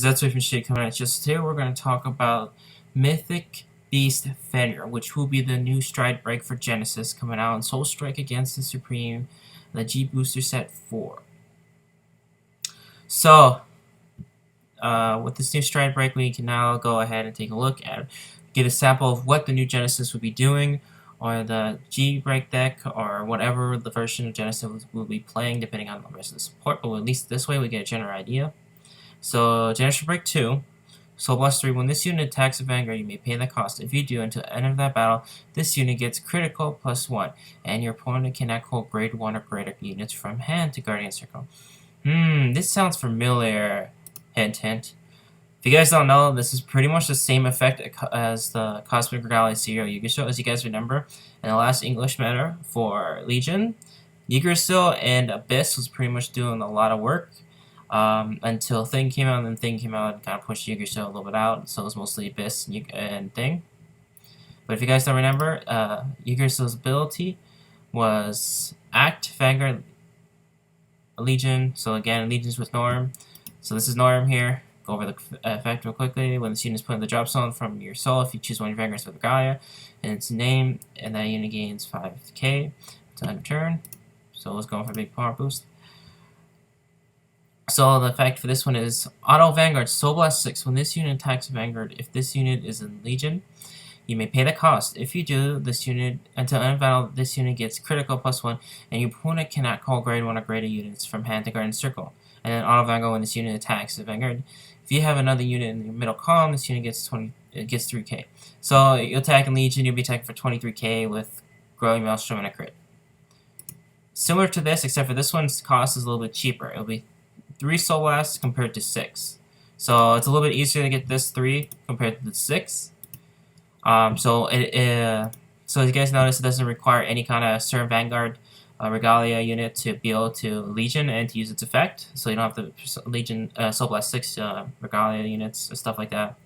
that's what from ShiGig coming at you. So today we're going to talk about Mythic Beast Fenrir, which will be the new stride break for Genesis coming out in Soul Strike against the Supreme, the G Booster Set 4. So, with this new stride break, we can now go ahead and take a look at, get a sample of what the new Genesis will be doing, or the G break deck, or whatever the version of Genesis will be playing, depending on the rest of the support. But at least this way we get a general idea. So, Genesis Break 2, Soul Blast 3, when this unit attacks a Vanguard, you may pay the cost. If you do, until the end of that battle, this unit gets critical +1, and your opponent cannot call grade 1 or greater units from hand to Guardian Circle. This sounds familiar. Hint, hint. If you guys don't know, this is pretty much the same effect as the Cosmic Regalia Serial Yggdrasil. As you guys remember, in the last English meta for Legion, Yggdrasil and Abyss was pretty much doing a lot of work. Until Thing came out, and then Thing came out and kind of pushed Yggdrasil a little bit out, so it was mostly Abyss and Thing. But if you guys don't remember, Yggdrasil's ability was Act, Vanguard, Legion. So again, Legion's with Norm. So this is Norm here. Go over the effect real quickly. When this unit is put in the drop zone from your soul, if you choose one of your Vanguards with Regalia and its name, and that unit gains 5k to end of turn. So it's going for a big power boost. So the effect for this one is Auto Vanguard, Soul Blast 6. When this unit attacks Vanguard, if this unit is in Legion, you may pay the cost. If you do, this unit, until end of battle, this unit gets critical +1, and your opponent cannot call grade 1 or greater units from hand to Guardian Circle. And then Auto Vanguard when this unit attacks the Vanguard. If you have another unit in the middle column, this unit gets 3k. So you'll attack in Legion, you'll be attacking for 23k with Growing Maelstrom and a crit. Similar to this, except for this one's cost is a little bit cheaper. It'll be 3 Soul Blasts compared to 6. So it's a little bit easier to get this 3 compared to the 6. So as you guys notice, it doesn't require any kind of certain Vanguard Regalia unit to be able to Legion and to use its effect. So you don't have the Legion Soul Blast 6 Regalia units and stuff like that.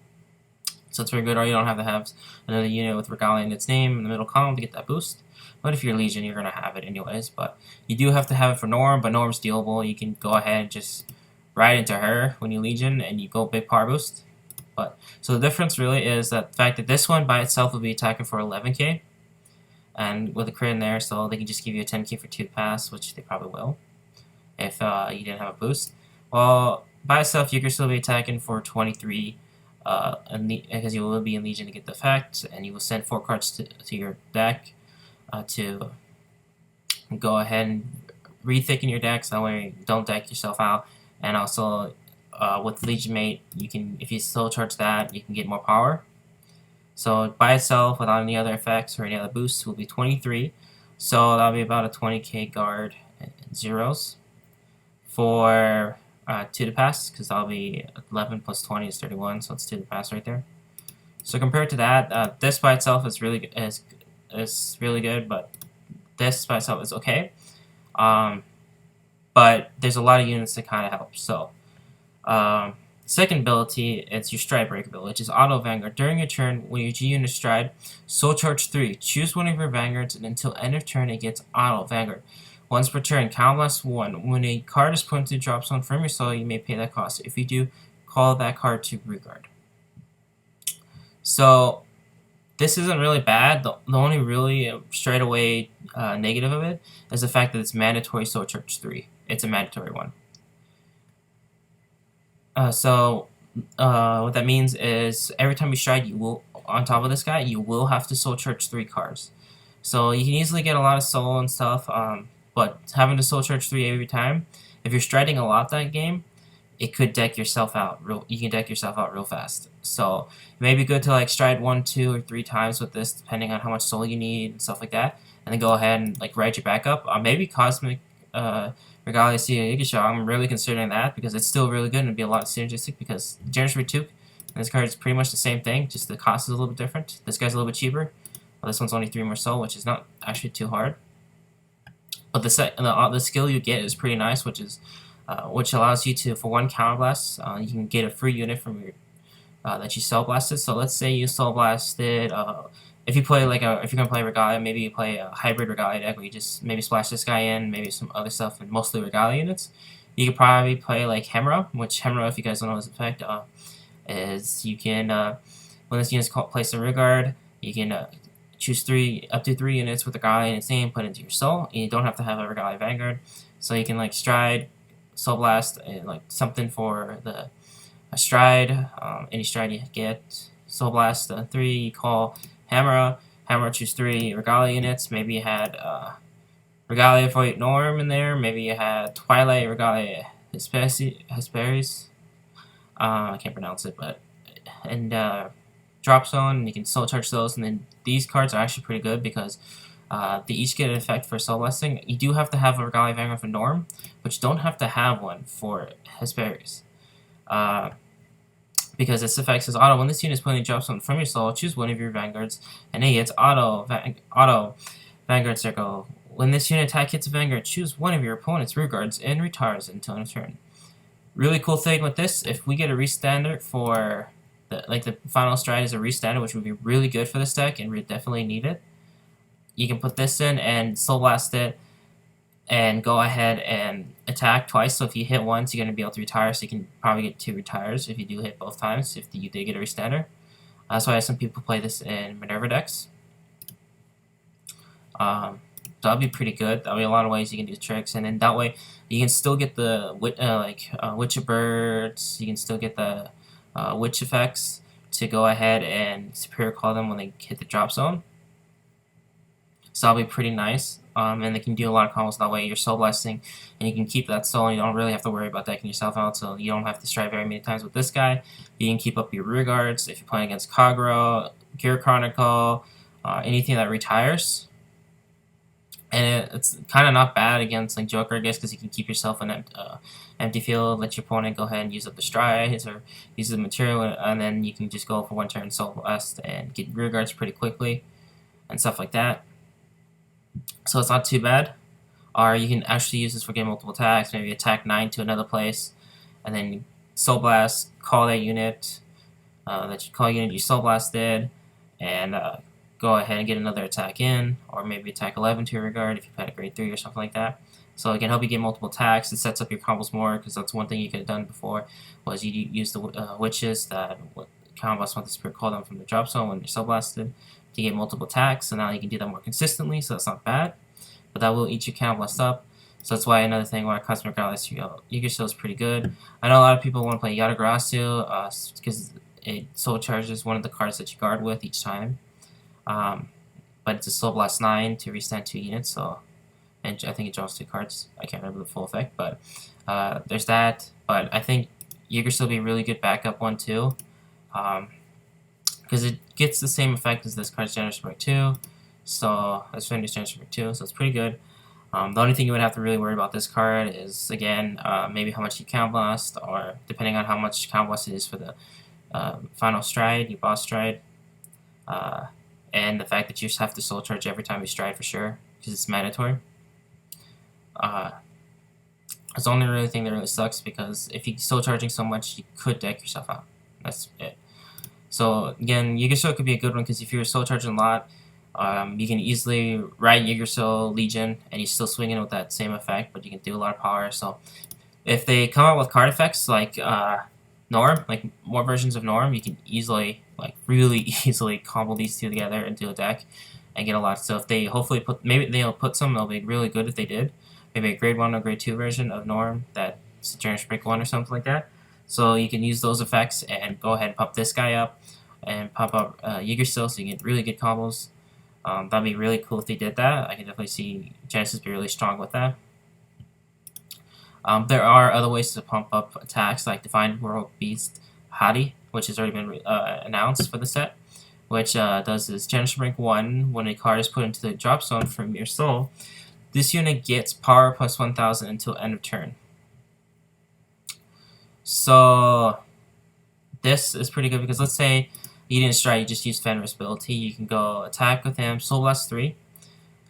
So it's very good, or you don't have to have another unit with Regalia in its name in the middle column to get that boost. But if you're Legion, you're going to have it anyways. But you do have to have it for Norm, but Norm's dealable. You can go ahead and just ride into her when you Legion, and you go big power boost. But so the difference really is that the fact that this one by itself will be attacking for 11k, and with a crit in there, so they can just give you a 10k for 2 pass, which they probably will, if you didn't have a boost. Well, by itself, you can still be attacking for 23, because you will be in Legion to get the effect, and you will send 4 cards to your deck. To go ahead and re-thicken your deck, so that way you don't deck yourself out. And also with Legion Mate, you can, if you still charge that, you can get more power. So by itself, without any other effects or any other boosts, will be 23. So that'll be about a 20k guard and zeros for 2 to pass, because that'll be 11 plus 20 is 31, so it's 2 to pass right there. So compared to that, this by itself is really good. Is really good, but this by itself is okay. But there's a lot of units that kind of help. So, second ability, it's your Stride Break ability, which is Auto Vanguard. During your turn, when your G unit stride, Soul Charge 3. Choose one of your Vanguards, and until end of turn, it gets Auto Vanguard. Once per turn, Counter Blast 1. When a card is put into the drop zone from your soul, you may pay that cost. If you do, call that card to Reguard. So, this isn't really bad. The only really straight away negative of it is the fact that it's mandatory Soul Charge 3. It's a mandatory one. What that means is every time you stride, you will, on top of this guy, you will have to Soul Charge 3 cards. So you can easily get a lot of soul and stuff, but having to Soul Charge 3 every time, if you're striding a lot that game, it could deck yourself out. You can deck yourself out real fast. So it may be good to like stride 1, 2, or 3 times with this, depending on how much soul you need and stuff like that, and then go ahead and like ride your backup. Maybe Cosmic Regalia Serial Yggdrasil. I'm really considering that because it's still really good and it'd be a lot synergistic, because Genesis Break 2 and this card is pretty much the same thing, just the cost is a little bit different. This guy's a little bit cheaper. Well, this one's only 3 more soul, which is not actually too hard. But the skill you get is pretty nice, which allows you to, for 1 counter blast, you can get a free unit from your that you Soul Blasted. So let's say you Soul Blasted. If you play if you're gonna play Regalia, maybe you play a hybrid Regalia deck where you just maybe splash this guy in, maybe some other stuff, and mostly Regalia units. You could probably play like Hammer, which Hammer, if you guys don't know this effect, is you can when this unit is placed in rear guard, you can choose up to 3 units with a guy in its name, put into your soul, and you don't have to have a Regalia Vanguard. So you can like stride, soul blast, and like something for a stride, any stride you get. Soul blast 3, you call Hammer, choose 3 Regalia units. Maybe you had Regalia Void Norm in there. Maybe you had Twilight Regalia Hesperis. I can't pronounce it, but and drop zone, and you can soul charge those. And then these cards are actually pretty good because they each get an effect for soul blessing. You do have to have a Regalia Vanguard for Norm, but you don't have to have one for Hesperis. Because this effect says auto, when this unit is putting a drop zone from your soul, choose one of your vanguards, and it gets auto Vanguard Circle. When this unit attack hits a Vanguard, choose one of your opponent's rear guards and retires until end of turn. Really cool thing with this, if we get a restander for the final stride is a restander, which would be really good for this deck, and we definitely need it. You can put this in and soul blast it, and go ahead and attack twice. So if you hit once, you're going to be able to retire. So you can probably get 2 retires if you do hit both times. If you did get a restander, that's why some people play this in Minerva decks. So that'll be pretty good. That'll be a lot of ways you can do tricks, and then that way you can still get the Witch of Birds. You can still get the Witch effects to go ahead and Superior Call them when they hit the drop zone. So that'll be pretty nice. And they can do a lot of combos that way. You're soul blessing, and you can keep that soul, and you don't really have to worry about decking yourself out, so you don't have to strike very many times with this guy. You can keep up your rear guards if you're playing against Kagura, Gear Chronicle, anything that retires. And it's kind of not bad against like Joker, I guess, because you can keep yourself an empty field, let your opponent go ahead and use up the strides or use the material, and then you can just go for 1 turn soul blast and get rear guards pretty quickly and stuff like that. So it's not too bad. Or you can actually use this for getting multiple attacks, maybe attack 9 to another place, and then soul blast, call that unit, you soul blasted, and go ahead and get another attack in, or maybe attack 11 to your regard if you've had a grade 3 or something like that. So it can help you get multiple attacks. It sets up your combos more, because that's one thing you could have done before, was you use the witches that combos want the spirit call them from the drop zone when you're soul blasted to get multiple attacks, so now you can do that more consistently, so that's not bad. But that will eat your counter blast up, so that's why another thing why Cosmic Regardless Yggdrasil is pretty good. I know a lot of people want to play Yatagarasu because it soul charges one of the cards that you guard with each time. But it's a Soul Blast 9 to restand 2 units, so, and I think it draws 2 cards. I can't remember the full effect, but there's that. But I think Yggdrasil will be a really good backup one too, because it gets the same effect as this card's Genesis Break 2, so that's Fenrir's Genesis Break 2, so it's pretty good. The only thing you would have to really worry about this card is, again, maybe how much you Count Blast, or depending on how much Count Blast it is for the final stride, your boss stride. And the fact that you just have to soul charge every time you stride for sure, because it's mandatory. It's the only really thing that really sucks, because if you soul charging so much, you could deck yourself out. That's it. So again, Yggdrasil could be a good one, because if you're soul charging a lot, you can easily ride Yggdrasil Legion, and you're still swinging with that same effect, but you can do a lot of power. So if they come out with card effects like Norm, like more versions of Norm, you can easily, like really easily combo these two together into a deck and get a lot. So if they hopefully maybe they'll put some, they'll be really good if they did. Maybe a grade 1 or grade 2 version of Norm that's Genesis Break 1 or something like that. So you can use those effects and go ahead and pop this guy up and pop up Yggdrasil, so you get really good combos. That'd be really cool if they did that. I can definitely see Genesis be really strong with that. There are other ways to pump up attacks, like Divine World Beast Hadi, which has already been announced for the set, which does this Genesis Rank 1. When a card is put into the drop zone from your soul, this unit gets power plus 1000 until end of turn. So this is pretty good, because let's say you didn't strike, you just use Fenrir's ability, you can go attack with him, Soul Blast 3,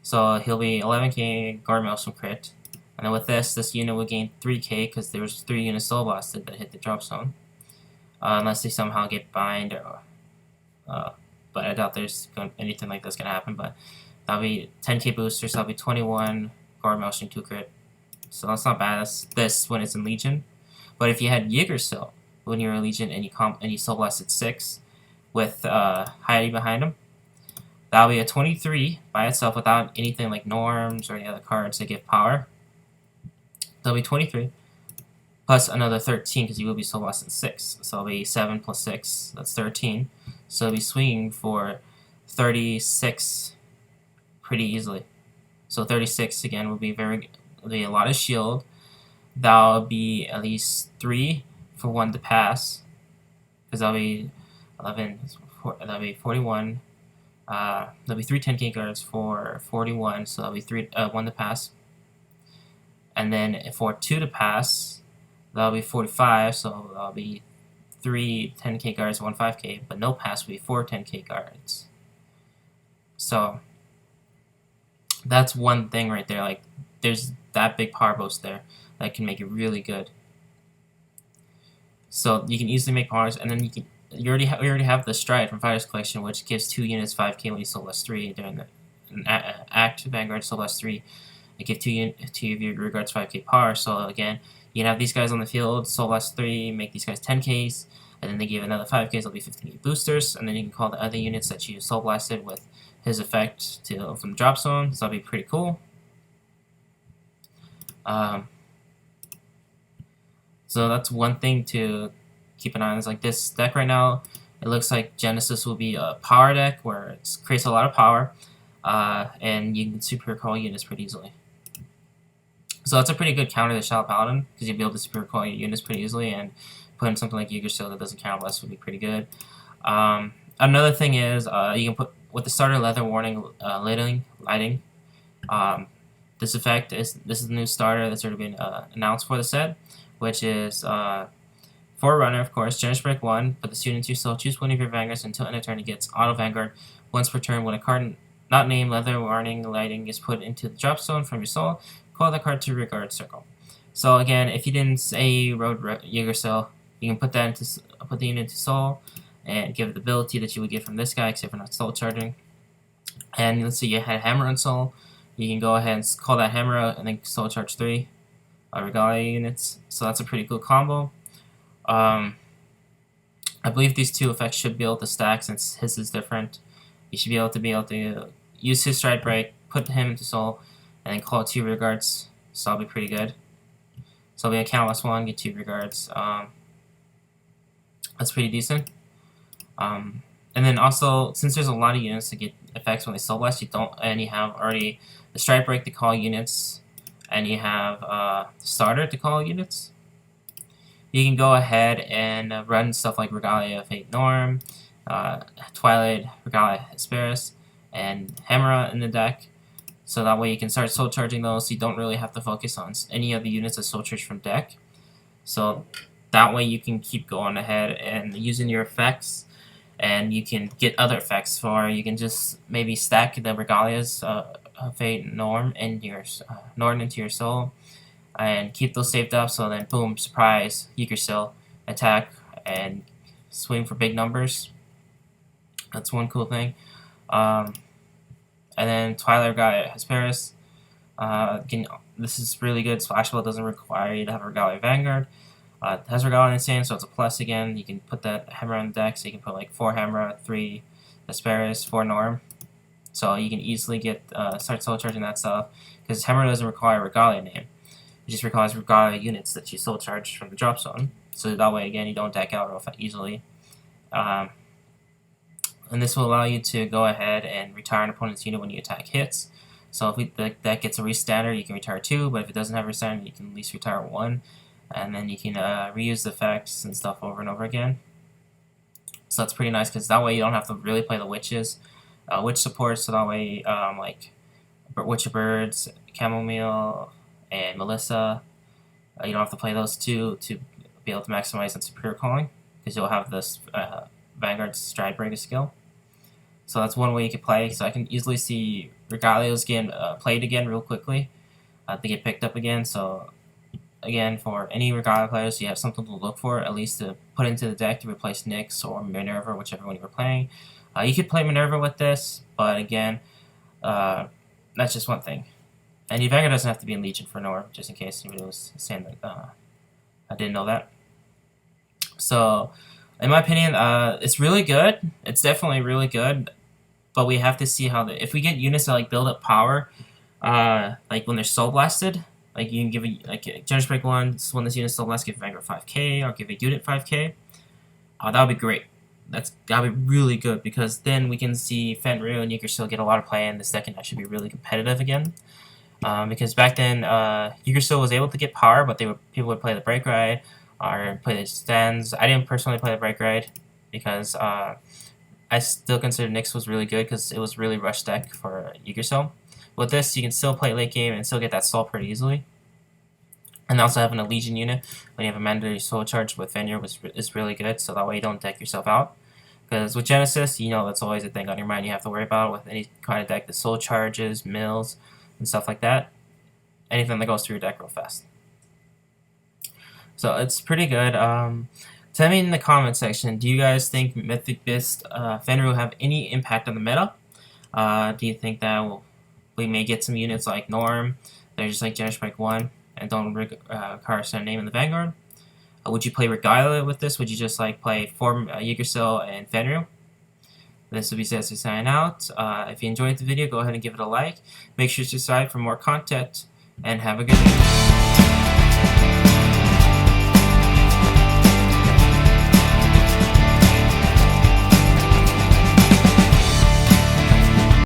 so he'll be 11k, Guard Maelstrom crit. And then with this unit will gain 3k, because there was 3 units Soul Blasted that hit the drop zone. Unless they somehow get bind, or, but I doubt there's anything like this gonna happen. But that'll be 10k boosters, so that'll be 21 Guard Maelstrom 2 crit. so that's not bad. That's this when it's in Legion. But if you had Yggdrasil when you're in Legion and you Soul Blasted 6 with Heidi behind him, that'll be a 23 by itself without anything like Norms or any other cards that give power. That'll be 23 plus another 13 because you will be Soul Blasted 6. So it'll be 7 plus 6, that's 13. So it'll be swinging for 36 pretty easily. So 36 again will be a lot of shield. That'll be at least 3 for 1 to pass, because that'll be 11. That'll be 41. There'll be 3 10k guards for 41, so that'll be 1 to pass. And then for 2 to pass, that'll be 45, so that'll be 3 10k guards, 1 5k, but no pass will be 4 10k guards. So that's one thing right there. Like, there's that big power boost there that can make it really good. So you can easily make powers, and then we already have the Stride from Fighter's Collection, which gives 2 units 5k when you Soul Blast 3 during the Act Vanguard Soul Blast 3. It gives 2 of your rear guards 5k power. So again, you can have these guys on the field, Soul Blast 3, make these guys 10ks, and then they give another 5ks, it'll be 15k boosters, and then you can call the other units that you Soul Blasted with his effect from the drop zone, so that'll be pretty cool. So that's one thing to keep an eye on. Is like this deck right now, it looks like Genesis will be a power deck where it creates a lot of power, and you can super call units pretty easily. So that's a pretty good counter to Shadow Paladin, because you'll be able to super call units pretty easily, and put in something like Yggdrasil that doesn't counter less would be pretty good. Another thing is you can put with the starter leather warning lighting. This effect is the new starter that's already been announced for the set, which is Forerunner, of course, Generous Break 1, put the student into your soul, choose one of your vanguards until end of turn. It gets auto Vanguard once per turn. When a card not named leather warning lighting is put into the drop zone from your soul, call that card to your guard circle. So again, if you didn't say Road Yggdrasil, you can put the unit into soul and give it the ability that you would get from this guy, except for not soul charging. And let's say you had Hammer on soul, you can go ahead and call that Hammer out and then soul charge 3 Regalia units. So that's a pretty cool combo. I believe these two effects should be able to stack since his is different. You should be able to use his Stride Break, put him into soul, and then call 2 rear guards. So that'll be pretty good. So it'll be a countless 1, get 2 rear guards. That's pretty decent. And then also, since there's a lot of units to get effects when they Soul Blast, and you have already the Stride Break to call units, and you have Starter to call units, you can go ahead and run stuff like Regalia Fate Norm, Twilight, Regalia Hesperus, and Hammer in the deck. So that way you can start soul charging those, so you don't really have to focus on any of the units that soul charge from deck. So that way you can keep going ahead and using your effects, and you can get other effects, or you can just maybe stack the Regalia's Fate Norm into your into your soul, and keep those saved up. So then, boom, surprise, Yggdrasil, attack and swing for big numbers. That's one cool thing. And then Twilight Regalia Hesperus. This is really good. Splashball doesn't require you to have a Regalia Vanguard. It has Regalia Insane, so it's a plus again. You can put that Hammer on the deck, so you can put like 4 Hammer, 3 Hesperus, 4 Norm. So you can easily get start soul charging that stuff, because Hammer doesn't require a Regalia name. It just requires Regalia units that you soul charge from the drop zone. So that way, again, you don't deck out real easily. And this will allow you to go ahead and retire an opponent's unit when you attack hits. So if that gets a restander, you can retire 2, but if it doesn't have a restander, you can at least retire 1. And then you can reuse the effects and stuff over and over again. So that's pretty nice, because that way you don't have to really play the witches. Witch support, so that way like Witch of Birds, Chamomile, and Melissa, you don't have to play those two to be able to maximize on Superior Calling, because you'll have this Vanguard Stride Breaker skill. So that's one way you can play. So I can easily see Regalia's getting played again real quickly. They get picked up again. So again, for any Regalia players, you have something to look for, at least to put into the deck to replace Nyx or Minerva, whichever one you were playing. You could play Minerva with this, but again, that's just one thing. And your Vanguard doesn't have to be in Legion for Norm, just in case anybody was saying that I didn't know that. So, in my opinion, it's really good. It's definitely really good, but we have to see how if we get units that like build up power, like when they're soul blasted, like you can give a Genesis Break 1, when this unit's soul blasted, give Vanguard 5k or give a unit 5k. That would be great. That'd be really good, because then we can see Fenrir and Yggdrasil get a lot of play, and this deck can actually be really competitive again. Because back then, Yggdrasil was able to get power, but people would play the Break Ride or play the stands. I didn't personally play the Break Ride because I still consider Nyx was really good because it was really rush deck for Yggdrasil. With this, you can still play late game and still get that soul pretty easily. And also having a Legion unit when you have a mandatory soul charge with Fenrir is really good, so that way you don't deck yourself out. Because with Genesis, you know that's always a thing on your mind you have to worry about with any kind of deck, the soul charges, mills, and stuff like that. Anything that goes through your deck real fast. So it's pretty good. Tell me in the comment section, do you guys think Mythic Beast Fenrir will have any impact on the meta? Do you think that we may get some units like Norm, they're just like Genesis Break 1, and don't require a name in the Vanguard? Would you play Regala with this? Would you just like play Form Yggdrasil and Fenrir? This will be Cesar signing out. If you enjoyed the video, go ahead and give it a like. Make sure to subscribe for more content, and have a good day.